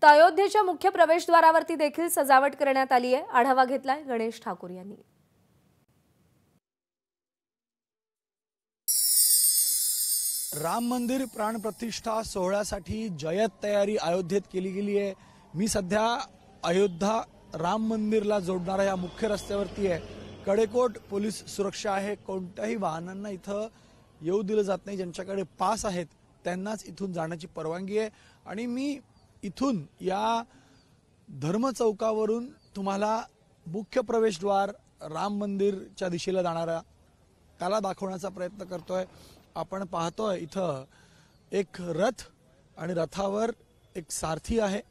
तर अयोध्येच्या मुख्य प्रवेशद्वारावरती देखील सजावट करण्यात आली आहे। आढावा घेतलाय गणेश ठाकूर यांनी। राम मंदिर प्राण प्रतिष्ठा सोहळ्यासाठी जय्यत तयारी अयोध्येत केली गेली आहे। मी सध्या अयोध्या राम मंदिरला जोडणाऱ्या या मुख्य रस्त्यावरती आहे। कडेकोट पोलीस सुरक्षा आहे। कोणत्याही वाहनांना इथं येऊ दिलं जात नाही। ज्यांच्याकडे पास आहेत त्यांनाच इथून जाण्याची परवानगी आहे। आणि मी इथून या धर्म चौकावरून तुम्हाला मुख्य प्रवेशद्वार राम मंदिरच्या दिशेला जाणारा त्याला दाखवण्याचा प्रयत्न करतोय। आपण पाहतोय इथं एक रथ आणि रथावर एक सारथी आहे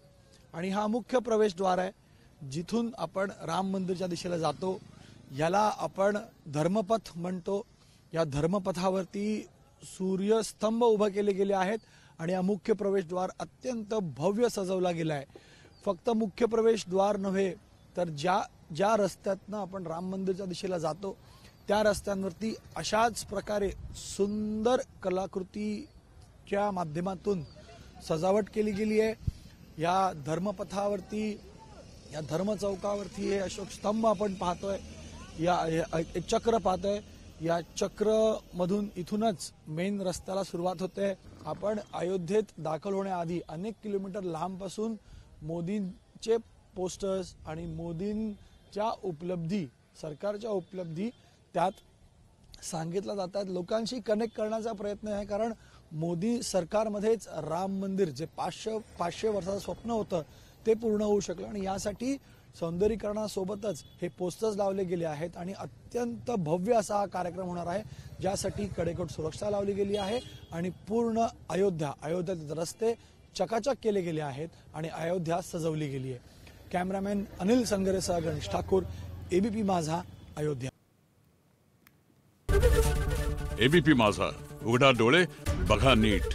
आणि हा मुख्य प्रवेशद्वार आहे जिथून आपण राम मंदिरच्या दिशेला जातो। याला आपण धर्मपथ म्हणतो। या धर्मपथावरती सूर्यस्तंभ उभे केले गेले आहेत आणि हा मुख्य प्रवेशद्वार अत्यंत भव्य सजवला गेला आहे। फक्त मुख्य प्रवेशद्वार नव्हे तर ज्या रस्त्यातनं आपण राम मंदिरच्या दिशेला जातो त्या रस्त्यांवरती अशाच प्रकारे सुंदर कलाकृतीच्या माध्यमातून सजावट केली गेली आहे। या धर्मपथावरती या धर्म चौकावरती हे अशोक स्तंभ आपण पाहतोय। एक चक्र पाहतोय। या चक्र मधून इथूनच मेन रस्त्याला सुरुवात होते। आपण अयोध्येत दाखल होण्याआधी अनेक किलोमीटर लांबपासून मोदींचे पोस्टर्स आणि मोदींच्या उपलब्धी सरकारच्या उपलब्धी त्यात सांगितलं जातात। लोकांशी कनेक्ट करण्याचा प्रयत्न आहे कारण मोदी सरकारमध्येच राम मंदिर जे 500 वर्षाचं स्वप्न होतं ते पूर्ण होऊ शकलं आणि यासाठी सौंदर्यीकरणासोबतच हे पोस्टर्स लावले गेले आहेत आणि अत्यंत भव्य असा हा कार्यक्रम होणार आहे ज्यासाठी कडेकोट सुरक्षा लावली गेली आहे आणि पूर्ण अयोध्येत रस्ते चकाचक केले गेले आहेत आणि अयोध्या सजवली गेली आहे। कॅमेरामॅन अनिल संगरेसह गणेश ठाकूर, एबीपी माझा, अयोध्या। एबीपी माझा, उघडा डोळे बघा नीट।